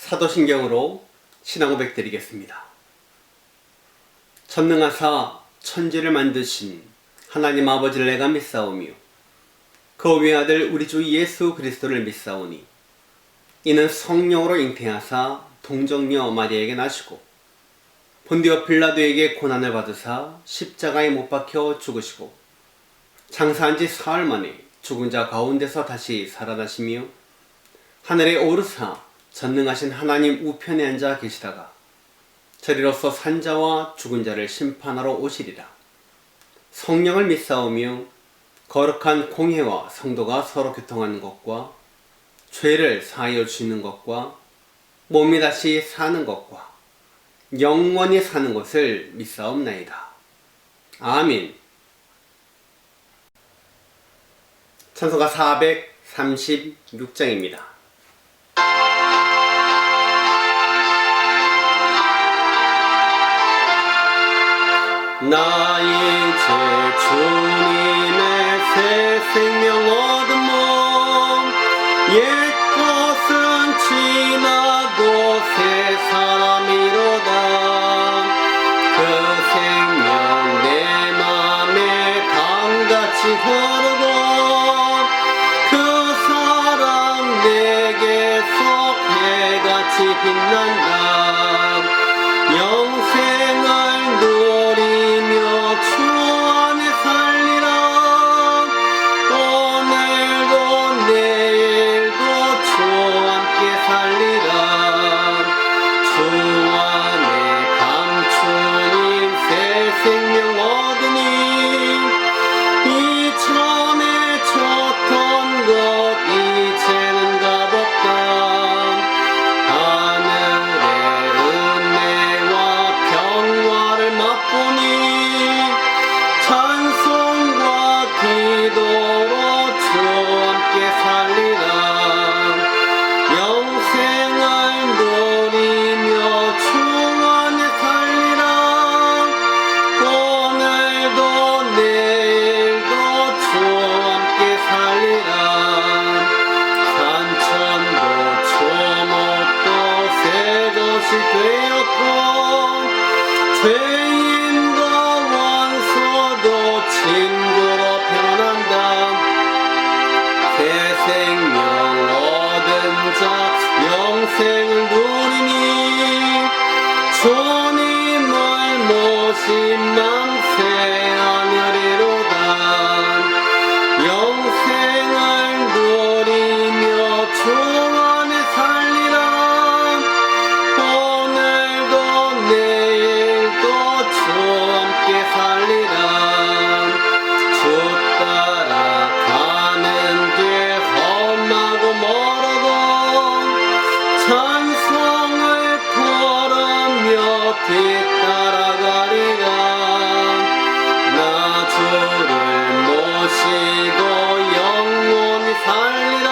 사도신경으로 신앙 고백 드리겠습니다. 전능하사 천지를 만드신 하나님 아버지를 내가 믿사오며 그 외아들 우리 주 예수 그리스도를 믿사오니 이는 성령으로 잉태하사 동정녀 마리아에게 나시고 본디오 빌라도에게 고난을 받으사 십자가에 못 박혀 죽으시고 장사한 지 사흘 만에 죽은 자 가운데서 다시 살아나시며 하늘에 오르사 전능하신 하나님 우편에 앉아 계시다가 저리로서 산자와 죽은 자를 심판하러 오시리라. 성령을 믿사오며 거룩한 공회와 성도가 서로 교통하는 것과 죄를 사하여 주시는 것과 몸이 다시 사는 것과 영원히 사는 것을 믿사옵나이다. 아멘. 찬송가 436장입니다. 나 이제 주님의 새 생명 얻은 몸 옛 것은 지나고 새 사람이로다. 그 생명 내 맘에 강같이 흐르고 그 사랑 내게서 해같이 빛난다. 영생을 누리며 주 안에 살리라. 오늘도 내일도 주 함께 살리라. 주 안에 감추인 새 생명 얻으니 이전에 줬던 것 이제는 값없다. 하늘의 은혜와 평화를 맛보니 찬송과 기도로 주 함께 살리라. 영생을 누리며 주 안에 살리라. 오늘도 내일도 주 함께 살리라. 산천도 초목도 새 것이 되었고 죄인도 원수도 친구로 변한다. 새 생명 얻은 자 영생을 누리니 주님을 모신 만세 하늘이로다. 영생을 누리며 주 안에 살리라. 오늘도 내일도 주 함께 살리라. 주 따라가는 길 험하고 멀어도 찬송을 부르며 뒤따라가리라. 나 주를 모시고 영원히 살리라.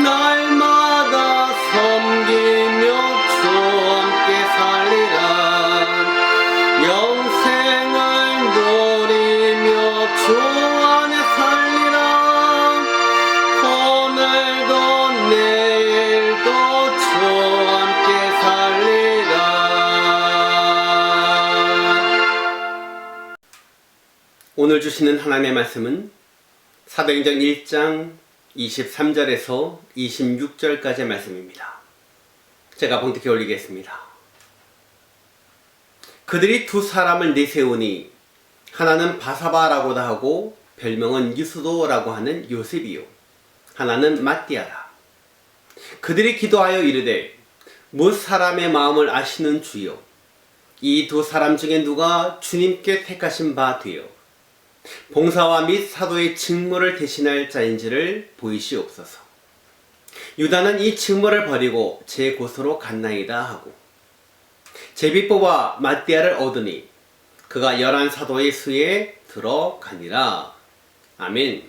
날마다 섬기며 주 함께 살리라. 영생을 누리며 주 안에 살리라. 오늘도 내일도 주 함께 살리라. 오늘 주시는 하나님의 말씀은 사도행전 1장 23절에서 26절까지의 말씀입니다. 제가 봉독해 올리겠습니다. 그들이 두 사람을 내세우니 하나는 바사바라고도 하고 별명은 유스도라고 하는 요셉이요 하나는 마띠아라. 그들이 기도하여 이르되 뭇 사람의 마음을 아시는 주여 이 두 사람 중에 누가 주님께 택하신 바 되어 봉사와 및 사도의 직무를 대신할 자인지를 보이시옵소서. 유다는 이 직무를 버리고 제 곳으로 갔나이다 하고 제비 뽑아 마띠아를 얻으니 그가 11 사도의 수에 들어가니라. 아멘.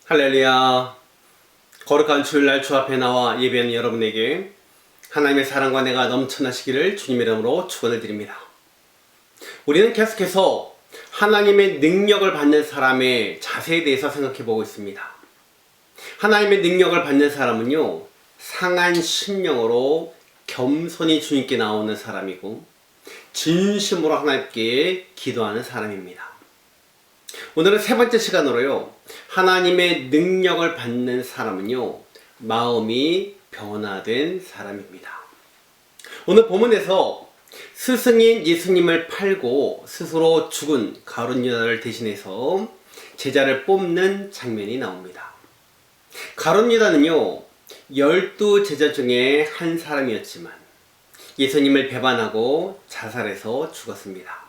할렐루야. 거룩한 주일날 주 앞에 나와 예배하는 여러분에게 하나님의 사랑과 은혜가 넘쳐나시기를 주님의 이름으로 축원을 드립니다. 우리는 계속해서 하나님의 능력을 받는 사람의 자세에 대해서 생각해 보고 있습니다. 하나님의 능력을 받는 사람은요, 상한 심령으로 겸손히 주님께 나오는 사람이고 진심으로 하나님께 기도하는 사람입니다. 오늘은 세 번째 시간으로요, 하나님의 능력을 받는 사람은요, 마음이 변화된 사람입니다. 오늘 본문에서 스승인 예수님을 팔고 스스로 죽은 가룟 유다를 대신해서 제자를 뽑는 장면이 나옵니다. 가룟 유다는요, 12 제자 중에 한 사람이었지만 예수님을 배반하고 자살해서 죽었습니다.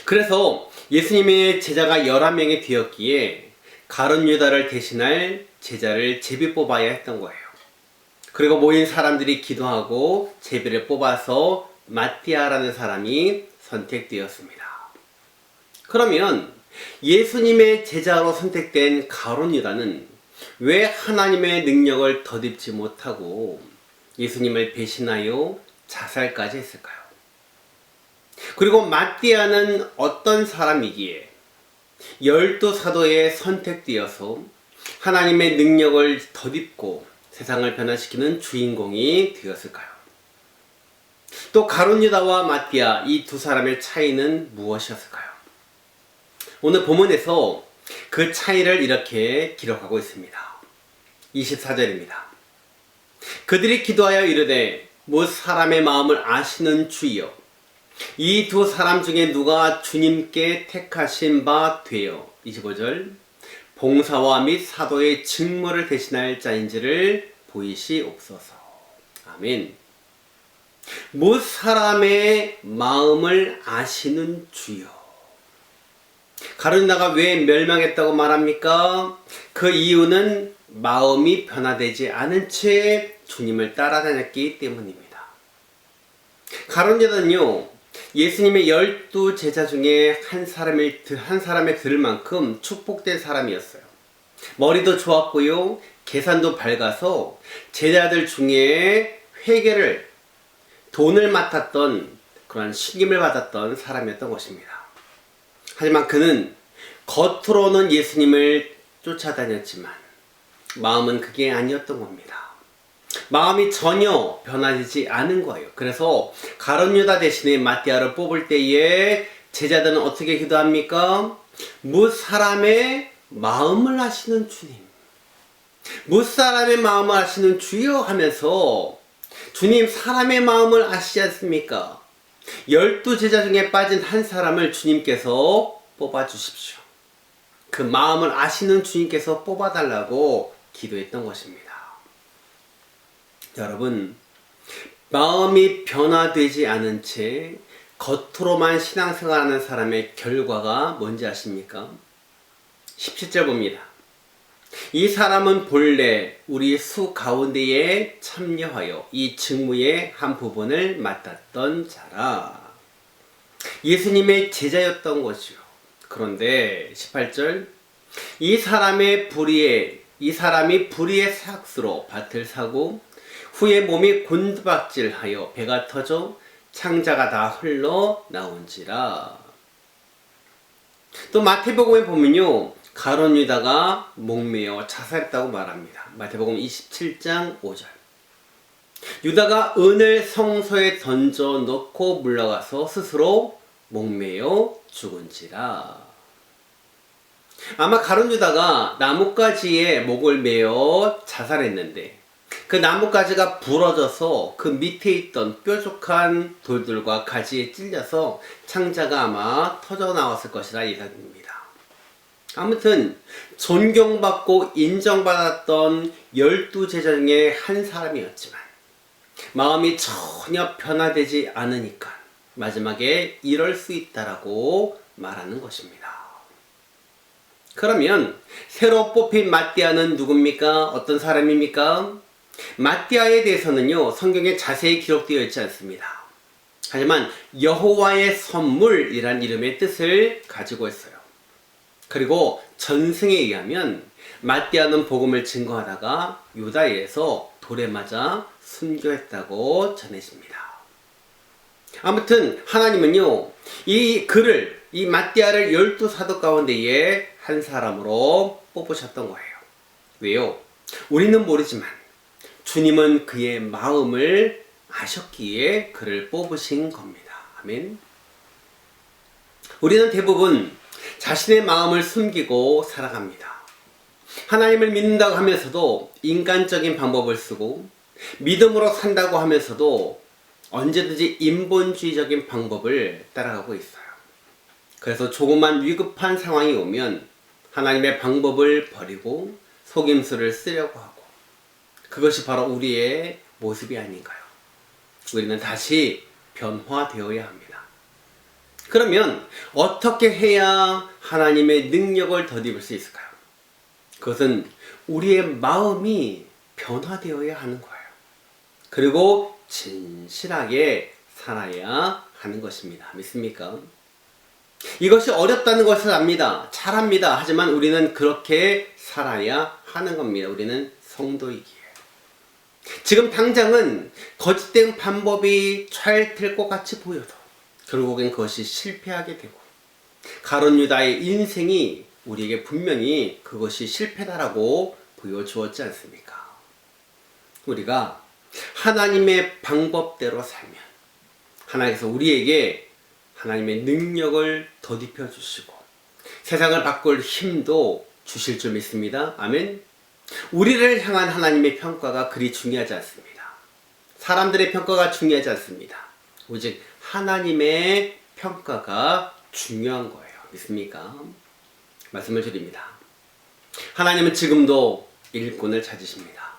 그래서 예수님의 제자가 11명이 되었기에 가룟 유다를 대신할 제자를 제비 뽑아야 했던 거예요. 그리고 모인 사람들이 기도하고 제비를 뽑아서 마띠아라는 사람이 선택되었습니다. 그러면 예수님의 제자로 선택된 가룟 유다는 왜 하나님의 능력을 덧입지 못하고 예수님을 배신하여 자살까지 했을까요? 그리고 마띠아는 어떤 사람이기에 12 사도에 선택되어서 하나님의 능력을 덧입고 세상을 변화시키는 주인공이 되었을까요? 또 가룟 유다와 마띠아 이 두 사람의 차이는 무엇이었을까요? 오늘 본문에서 그 차이를 이렇게 기록하고 있습니다. 24절입니다. 그들이 기도하여 이르되 못 사람의 마음을 아시는 주여, 이 두 사람 중에 누가 주님께 택하신 바 되어 25절 봉사와 및 사도의 직무를 대신할 자인지를 보이시옵소서. 아멘. 못 사람의 마음을 아시는 주여. 가룟 유다가 왜 멸망했다고 말합니까? 그 이유는 마음이 변화되지 않은 채 주님을 따라다녔기 때문입니다. 가룟 유다는요, 예수님의 12 제자 중에 한 사람의 들을 만큼 축복된 사람이었어요. 머리도 좋았고요, 계산도 밝아서 제자들 중에 회계를, 돈을 맡았던 그런 신임을 받았던 사람이었던 것입니다. 하지만 그는 겉으로는 예수님을 쫓아다녔지만 마음은 그게 아니었던 겁니다. 마음이 전혀 변화되지 않은 거예요. 그래서 가룟 유다 대신에 마띠아를 뽑을 때에 제자들은 어떻게 기도합니까? 못 사람의 마음을 아시는 주님, 못 사람의 마음을 아시는 주여 하면서, 주님 사람의 마음을 아시지 않습니까? 12 제자 중에 빠진 한 사람을 주님께서 뽑아주십시오. 그 마음을 아시는 주님께서 뽑아달라고 기도했던 것입니다. 여러분, 마음이 변화되지 않은 채 겉으로만 신앙생활하는 사람의 결과가 뭔지 아십니까? 17절 봅니다. 이 사람은 본래 우리 수 가운데에 참여하여 이 직무의 한 부분을 맡았던 자라. 예수님의 제자였던 거죠. 그런데 18절 이 사람이 불의의 삭수로 밭을 사고 후에 몸이 곤두박질하여 배가 터져 창자가 다 흘러 나온지라. 또 마태복음에 보면요, 가룟 유다가 목매어 자살했다고 말합니다. 마태복음 27장 5절. 유다가 은을 성소에 던져 넣고 물러가서 스스로 목매어 죽은지라. 아마 가룟 유다가 나뭇가지에 목을 매어 자살했는데 그 나뭇가지가 부러져서 그 밑에 있던 뾰족한 돌들과 가지에 찔려서 창자가 아마 터져 나왔을 것이라 예상됩니다. 아무튼 존경받고 인정받았던 12 제자 중에 한 사람이었지만 마음이 전혀 변화되지 않으니까 마지막에 이럴 수 있다라고 말하는 것입니다. 그러면 새로 뽑힌 마띠아는 누굽니까? 어떤 사람입니까? 마띠아에 대해서는요, 성경에 자세히 기록되어 있지 않습니다. 하지만 여호와의 선물이란 이름의 뜻을 가지고 있어요. 그리고 전승에 의하면 마띠아는 복음을 증거하다가 유다에서 돌에 맞아 순교했다고 전해집니다. 아무튼 하나님은요, 이 마띠아를 12 사도 가운데에 한 사람으로 뽑으셨던 거예요. 왜요? 우리는 모르지만 주님은 그의 마음을 아셨기에 그를 뽑으신 겁니다. 아멘. 우리는 대부분 자신의 마음을 숨기고 살아갑니다. 하나님을 믿는다고 하면서도 인간적인 방법을 쓰고 믿음으로 산다고 하면서도 언제든지 인본주의적인 방법을 따라가고 있어요. 그래서 조금만 위급한 상황이 오면 하나님의 방법을 버리고 속임수를 쓰려고 하고, 그것이 바로 우리의 모습이 아닌가요? 우리는 다시 변화되어야 합니다. 그러면 어떻게 해야 하나님의 능력을 덧입을 수 있을까요? 그것은 우리의 마음이 변화되어야 하는 거예요. 그리고 진실하게 살아야 하는 것입니다. 믿습니까? 이것이 어렵다는 것을 압니다. 잘합니다. 하지만 우리는 그렇게 살아야 하는 겁니다. 우리는 성도이기에. 지금 당장은 거짓된 방법이 잘 될 것 같이 보여도 결국엔 그것이 실패하게 되고, 가룟 유다의 인생이 우리에게 분명히 그것이 실패다라고 보여주었지 않습니까? 우리가 하나님의 방법대로 살면 하나님께서 우리에게 하나님의 능력을 덧입혀 주시고 세상을 바꿀 힘도 주실 줄 믿습니다. 아멘. 우리를 향한 하나님의 평가가 그리 중요하지 않습니다. 사람들의 평가가 중요하지 않습니다. 오직 하나님의 평가가 중요한 거예요. 믿습니까? 말씀을 드립니다. 하나님은 지금도 일꾼을 찾으십니다.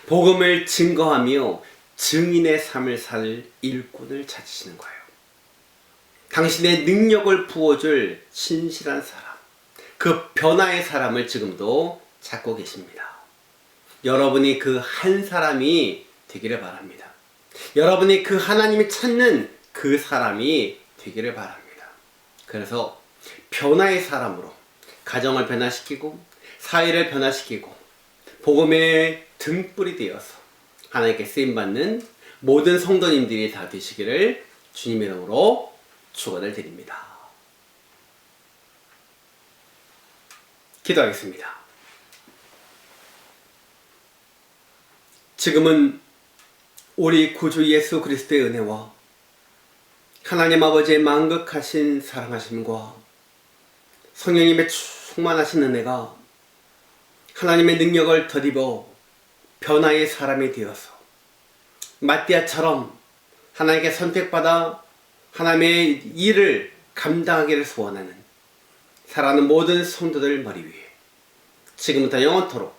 복음을 증거하며 증인의 삶을 살 일꾼을 찾으시는 거예요. 당신의 능력을 부어줄 신실한 사람, 그 변화의 사람을 지금도 찾고 계십니다. 여러분이 그 한 사람이 되기를 바랍니다. 여러분이 그 하나님이 찾는 그 사람이 되기를 바랍니다. 그래서 변화의 사람으로 가정을 변화시키고 사회를 변화시키고 복음의 등불이 되어서 하나님께 쓰임받는 모든 성도님들이 다 되시기를 주님의 이름으로 축원을 드립니다. 기도하겠습니다. 지금은 우리 구주 예수 그리스도의 은혜와 하나님 아버지의 만극하신 사랑하심과 성령님의 충만하신 은혜가 하나님의 능력을 덧입어 변화의 사람이 되어서 마띠아처럼 하나님께 선택받아 하나님의 일을 감당하기를 소원하는 사랑하는 모든 성도들 머리 위에 지금부터 영원토록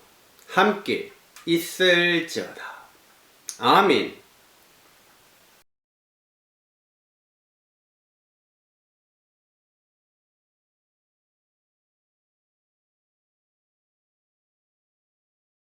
함께 있을지어다. 아멘.